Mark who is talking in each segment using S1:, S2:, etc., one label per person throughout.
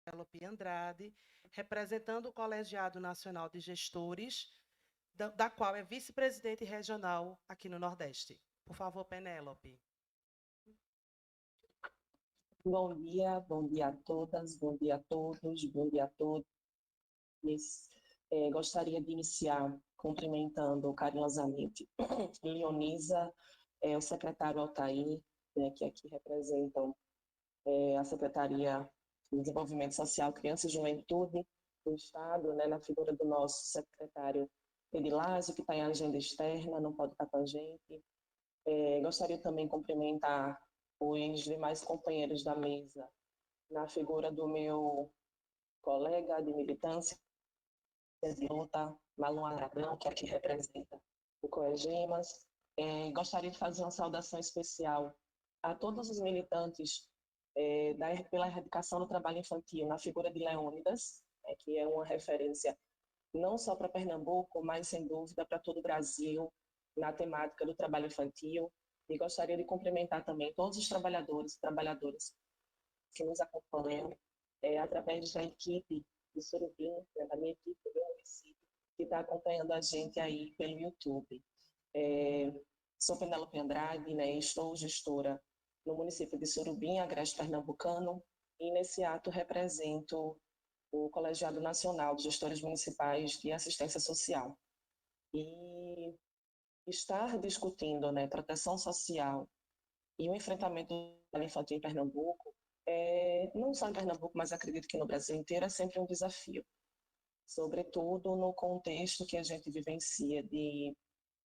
S1: Penélope Andrade, representando o Colegiado Nacional de Gestores, da qual é vice-presidente regional aqui no Nordeste. Por favor, Penélope.
S2: Bom dia a todas, bom dia a todos, bom dia a todos. Gostaria de iniciar cumprimentando carinhosamente Leonisa, o secretário Altair, né, que aqui representam a Secretaria de Desenvolvimento Social, Criança e Juventude do Estado, né, na figura do nosso secretário Edilásio, que está em agenda externa, não pode estar com a gente. Gostaria também de cumprimentar os demais companheiros da mesa, na figura do meu colega de militância de luta, Malum Aragão, que aqui representa o COEGEMAS. Gostaria de fazer uma saudação especial a todos os militantes pela erradicação do trabalho infantil, na figura de Leônidas, que é uma referência não só para Pernambuco, mas sem dúvida para todo o Brasil, na temática do trabalho infantil. E gostaria de cumprimentar também todos os trabalhadores e trabalhadoras que nos acompanham através da equipe de Surubim, né, da minha equipe do município, que está acompanhando a gente aí pelo YouTube. Sou Penélope Andrade, né, estou gestora no município de Surubim, agreste pernambucano, e nesse ato represento o Colegiado Nacional de Gestores Municipais de Assistência Social. E estar discutindo, né, proteção social e o enfrentamento do trabalho infantil em Pernambuco, não só em Pernambuco, mas acredito que no Brasil inteiro, é sempre um desafio, sobretudo no contexto que a gente vivencia de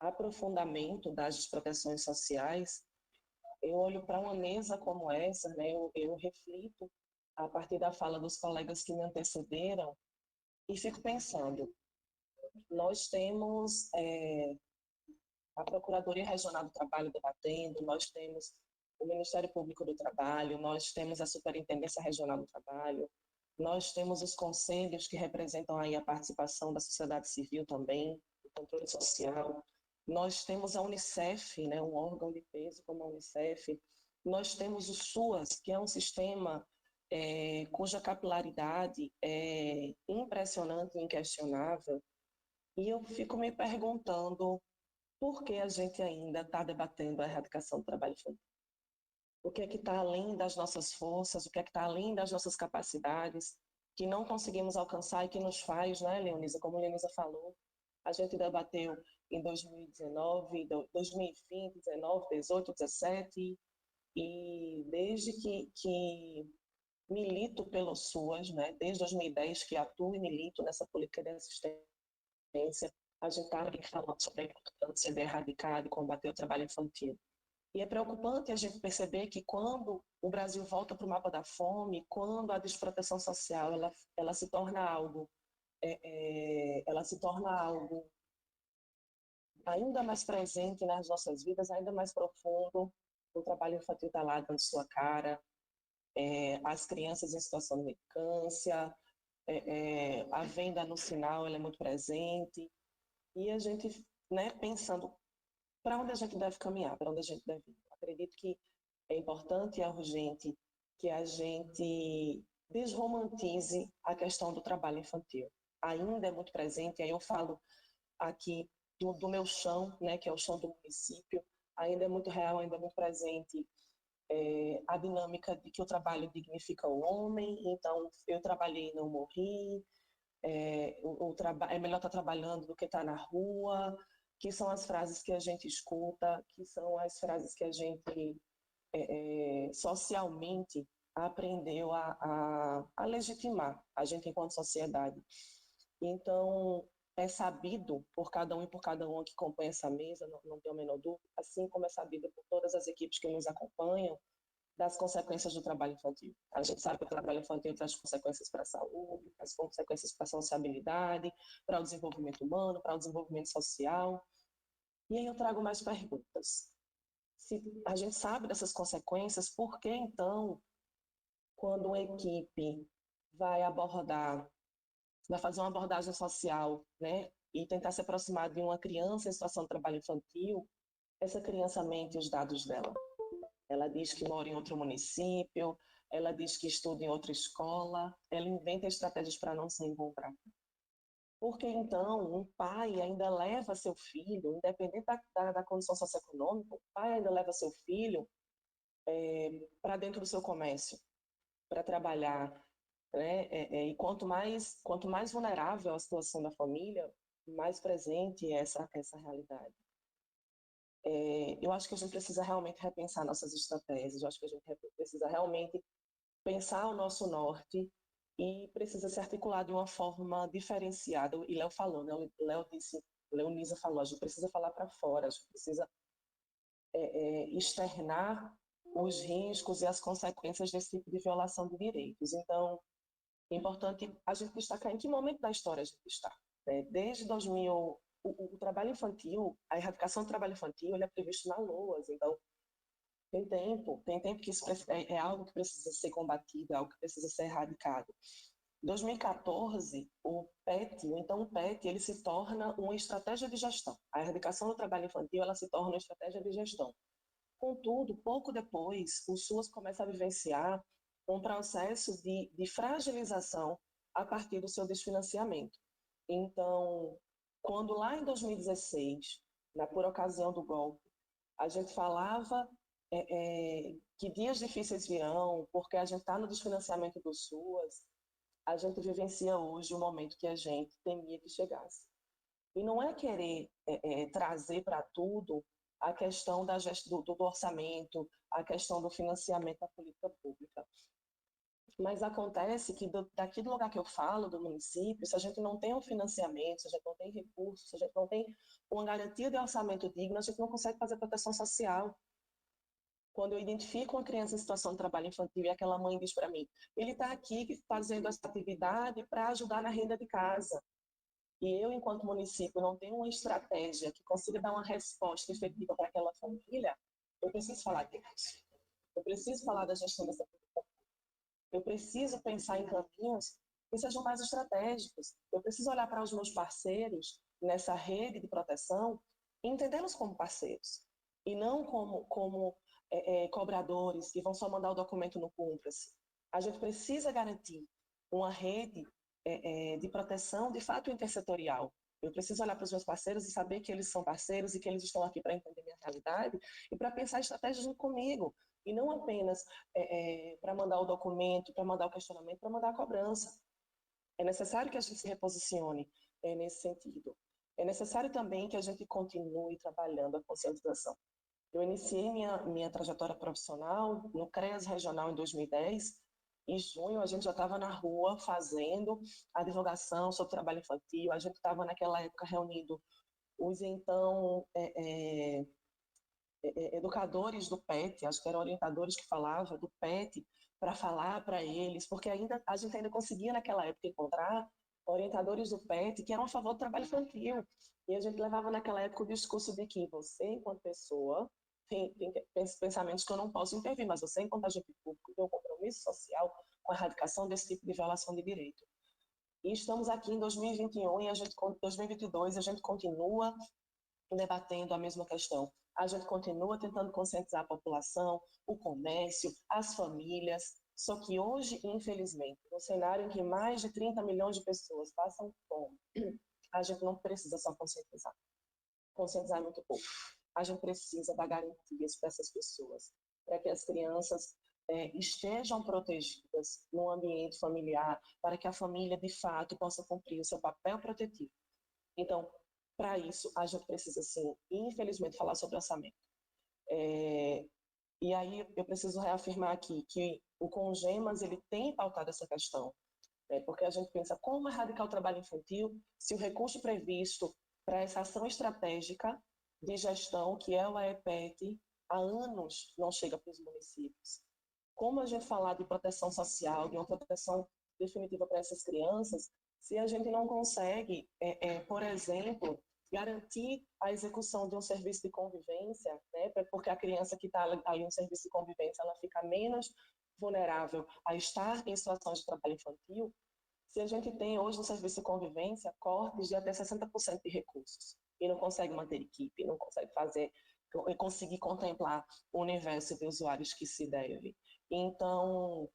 S2: aprofundamento das desproteções sociais. Eu olho para uma mesa como essa, né, eu reflito a partir da fala dos colegas que me antecederam e fico pensando, nós temos a Procuradoria Regional do Trabalho debatendo, nós temos o Ministério Público do Trabalho, nós temos a Superintendência Regional do Trabalho, nós temos os conselhos que representam aí a participação da sociedade civil também, o controle social, nós temos a Unicef, né, um órgão de peso como a Unicef, nós temos o SUAS, que é um sistema cuja capilaridade é impressionante e inquestionável, e eu fico me perguntando por que a gente ainda está debatendo a erradicação do trabalho infantil. O que é que está além das nossas forças, o que é que está além das nossas capacidades, que não conseguimos alcançar e que nos faz, né, Leonisa, como a Leonisa falou, a gente debateu em 2019, 2020, 19, 18, 17, e desde que milito pelo SUAS, né, desde 2010 que atuo e milito nessa política de assistência, a gente está aqui falando sobre a importância de erradicar e combater o trabalho infantil. E é preocupante a gente perceber que quando o Brasil volta para o mapa da fome, quando a desproteção social ela se torna algo, ela se torna algo ainda mais presente nas nossas vidas, ainda mais profundo, o trabalho infantil está lá dando sua cara, as crianças em situação de mendicância, a venda no sinal ela é muito presente, e a gente, né, pensando para onde a gente deve caminhar, para onde a gente deve ir. Acredito que é importante e é urgente que a gente desromantize a questão do trabalho infantil. Ainda é muito presente, aí eu falo aqui do meu chão, né, que é o chão do município, ainda é muito real, ainda é muito presente a dinâmica de que o trabalho dignifica o homem, então eu trabalhei e não morri, é melhor estar trabalhando do que estar na rua, que são as frases que a gente escuta, que são as frases que a gente socialmente aprendeu a legitimar, a gente enquanto sociedade. Então, é sabido por cada um e por cada uma que acompanha essa mesa, não tenho a menor dúvida, assim como é sabido por todas as equipes que nos acompanham, das consequências do trabalho infantil. A gente sabe que o trabalho infantil traz consequências para a saúde, traz consequências para a sociabilidade, para o desenvolvimento humano, para o desenvolvimento social. E aí eu trago mais perguntas. Se a gente sabe dessas consequências, por que então, quando uma equipe vai fazer uma abordagem social, né, e tentar se aproximar de uma criança em situação de trabalho infantil, essa criança mente os dados dela? Ela diz que mora em outro município, ela diz que estuda em outra escola, ela inventa estratégias para não se encontrar. Porque então um pai ainda leva seu filho, independente da condição socioeconômica, o pai ainda leva seu filho para dentro do seu comércio, para trabalhar, né? E quanto mais vulnerável a situação da família, mais presente é essa realidade. Eu acho que a gente precisa realmente repensar nossas estratégias, eu acho que a gente precisa realmente pensar o nosso norte e precisa ser articulado de uma forma diferenciada. E Léo falou, né? Léo disse, Leonisa falou, a gente precisa falar para fora, a gente precisa externar os riscos e as consequências desse tipo de violação de direitos. Então, é importante a gente destacar em que momento da história a gente está. Né? Desde 2000, o trabalho infantil, a erradicação do trabalho infantil, ele é previsto na LOAS, então tem tempo que isso é algo que precisa ser combatido, é algo que precisa ser erradicado. Em 2014, o PET, então o PET, ele se torna uma estratégia de gestão. A erradicação do trabalho infantil, ela se torna uma estratégia de gestão. Contudo, pouco depois, o SUAS começa a vivenciar um processo de fragilização a partir do seu desfinanciamento. Então, quando lá em 2016, por ocasião do golpe, a gente falava que dias difíceis virão, porque a gente está no desfinanciamento do SUAS, a gente vivencia hoje o momento que a gente temia que chegasse. E não é querer trazer para tudo a questão do orçamento, a questão do financiamento da política pública. Mas acontece que daqui do lugar que eu falo, do município, se a gente não tem um financiamento, se a gente não tem recursos, se a gente não tem uma garantia de orçamento digno, a gente não consegue fazer proteção social. Quando eu identifico uma criança em situação de trabalho infantil e aquela mãe diz para mim, ele está aqui fazendo essa atividade para ajudar na renda de casa. E eu, enquanto município, não tenho uma estratégia que consiga dar uma resposta efetiva para aquela família, eu preciso falar disso. Eu preciso falar da gestão dessa política. Eu preciso pensar em caminhos que sejam mais estratégicos. Eu preciso olhar para os meus parceiros nessa rede de proteção e entendê-los como parceiros. E não como cobradores que vão só mandar o documento no cumpra-se. A gente precisa garantir uma rede de proteção, de fato, intersetorial. Eu preciso olhar para os meus parceiros e saber que eles são parceiros e que eles estão aqui para entender minha realidade e para pensar estratégias junto comigo. E não apenas para mandar o documento, para mandar o questionamento, para mandar a cobrança. É necessário que a gente se reposicione nesse sentido. É necessário também que a gente continue trabalhando a conscientização. Eu iniciei minha trajetória profissional no CREAS Regional em 2010. Em junho, a gente já estava na rua fazendo a divulgação sobre o trabalho infantil. A gente estava, naquela época, reunindo os, então, educadores do PET, acho que eram orientadores que falavam do PET, para falar para eles, porque a gente ainda conseguia, naquela época, encontrar orientadores do PET que eram a favor do trabalho infantil. E a gente levava, naquela época, o discurso de que você, enquanto pessoa, tem pensamentos que eu não posso intervir, mas você, enquanto agente público, tem um compromisso social com a erradicação desse tipo de violação de direito. E estamos aqui em 2021 e 2022 a gente continua debatendo a mesma questão. A gente continua tentando conscientizar a população, o comércio, as famílias, só que hoje, infelizmente, no cenário em que mais de 30 milhões de pessoas passam fome, a gente não precisa só conscientizar. Conscientizar é muito pouco. A gente precisa dar garantias para essas pessoas, para que as crianças estejam protegidas no ambiente familiar, para que a família, de fato, possa cumprir o seu papel protetivo. Então, para isso, a gente precisa, sim, infelizmente, falar sobre orçamento. E aí eu preciso reafirmar aqui que o CONGEMAS ele tem pautado essa questão, porque a gente pensa como erradicar o trabalho infantil se o recurso previsto para essa ação estratégica de gestão, que é o AEPET, há anos não chega para os municípios. Como a gente falar de proteção social, de uma proteção definitiva para essas crianças, se a gente não consegue, por exemplo, garantir a execução de um serviço de convivência, né, porque a criança que está ali no serviço de convivência, ela fica menos vulnerável a estar em situação de trabalho infantil. Se a gente tem hoje no serviço de convivência cortes de até 60% de recursos e não consegue manter equipe, não consegue conseguir contemplar o universo de usuários que se deve. Então,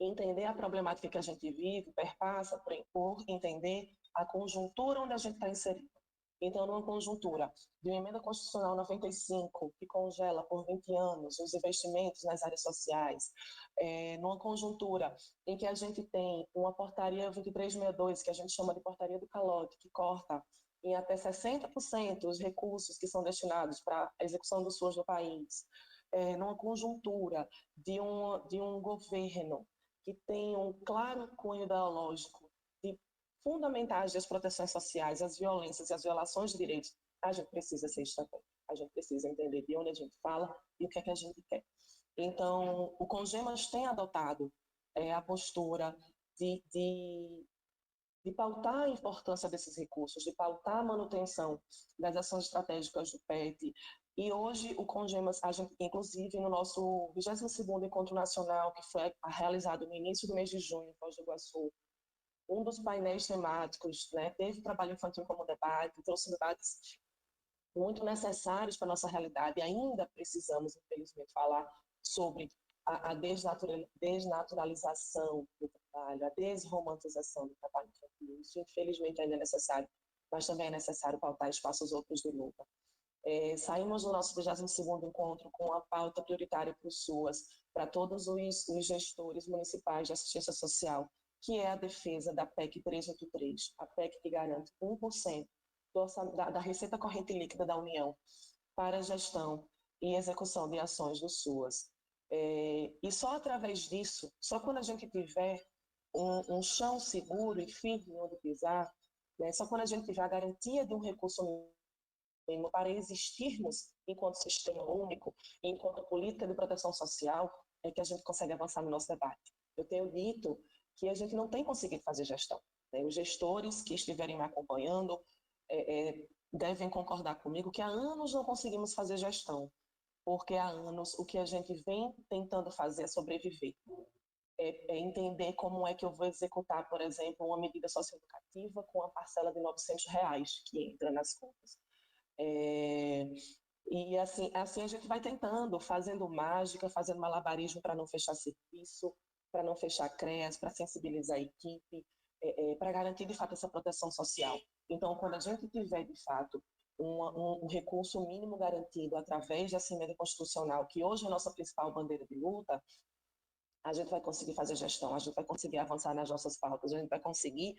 S2: entender a problemática que a gente vive, perpassa por entender a conjuntura onde a gente está inserido. Então, numa conjuntura de uma emenda constitucional 95, que congela por 20 anos os investimentos nas áreas sociais, numa conjuntura em que a gente tem uma portaria 2362, que a gente chama de portaria do calote, que corta em até 60% os recursos que são destinados para a execução do SUS no país, numa conjuntura de um governo que tem um claro cunho ideológico de fundamentais das proteções sociais, as violências e as violações de direitos, a gente precisa ser estratégico, a gente precisa entender de onde a gente fala e o que é que a gente quer. Então, o Congemas tem adotado a postura de pautar a importância desses recursos, de pautar a manutenção das ações estratégicas do PET. E hoje o Congemas, a gente, inclusive no nosso 22º Encontro Nacional, que foi realizado no início do mês de junho, em Foz do Iguaçu, um dos painéis temáticos, né, teve trabalho infantil como debate, trouxe debates muito necessários para a nossa realidade, e ainda precisamos, infelizmente, falar sobre a desnaturalização do trabalho, a desromantização do trabalho infantil. Isso, infelizmente, ainda é necessário, mas também é necessário pautar espaços outros de luta. Saímos do nosso 22º encontro com a pauta prioritária para o SUAS, para todos os gestores municipais de assistência social, que é a defesa da PEC 383, a PEC que garante 1% da receita corrente líquida da União para a gestão e execução de ações do SUAS. E só através disso, só quando a gente tiver um chão seguro e firme onde pisar, né, só quando a gente tiver a garantia de um recurso mínimo para existirmos enquanto sistema único, enquanto política de proteção social, é que a gente consegue avançar no nosso debate. Eu tenho dito que a gente não tem conseguido fazer gestão. Né? Os gestores que estiverem me acompanhando devem concordar comigo que há anos não conseguimos fazer gestão, porque há anos o que a gente vem tentando fazer é sobreviver. Entender como é que eu vou executar, por exemplo, uma medida socioeducativa com a parcela de R$900 que entra nas contas. E assim a gente vai tentando, fazendo mágica, fazendo malabarismo para não fechar serviço, para não fechar CREAS, para sensibilizar a equipe, para garantir de fato essa proteção social. Então, quando a gente tiver de fato um recurso mínimo garantido através dessa emenda constitucional, que hoje é a nossa principal bandeira de luta, a gente vai conseguir fazer gestão, a gente vai conseguir avançar nas nossas pautas, a gente vai conseguir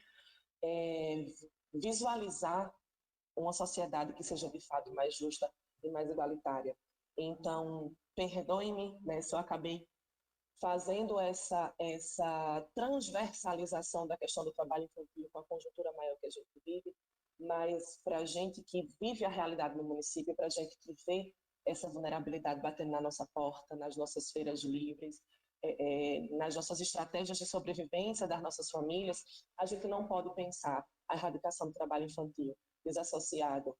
S2: visualizar uma sociedade que seja de fato mais justa e mais igualitária. Então, perdoe-me, né, se eu acabei fazendo essa transversalização da questão do trabalho infantil com a conjuntura maior que a gente vive, mas para a gente que vive a realidade no município, para a gente que vê essa vulnerabilidade batendo na nossa porta, nas nossas feiras livres, nas nossas estratégias de sobrevivência das nossas famílias, a gente não pode pensar a erradicação do trabalho infantil desassociado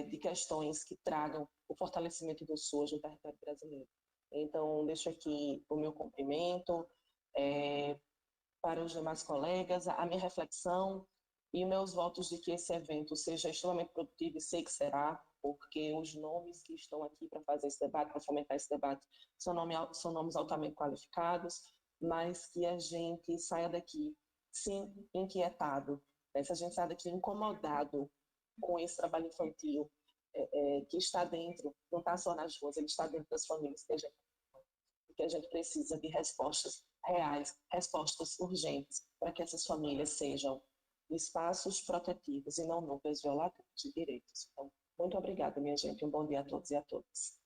S2: de questões que tragam o fortalecimento do SUS no território brasileiro. Então, deixo aqui o meu cumprimento para os demais colegas, a minha reflexão e meus votos de que esse evento seja extremamente produtivo, e sei que será, porque os nomes que estão aqui para fazer esse debate, para fomentar esse debate, são nomes altamente qualificados, mas que a gente saia daqui, sim, inquietado, né? Se a gente saia daqui incomodado com esse trabalho infantil que está dentro, não está só nas ruas, ele está dentro das famílias, que a gente precisa de respostas reais, respostas urgentes, para que essas famílias sejam espaços protetivos e não núcleos violadores de direitos. Então, muito obrigada, minha gente. Um bom dia a todos e a todas.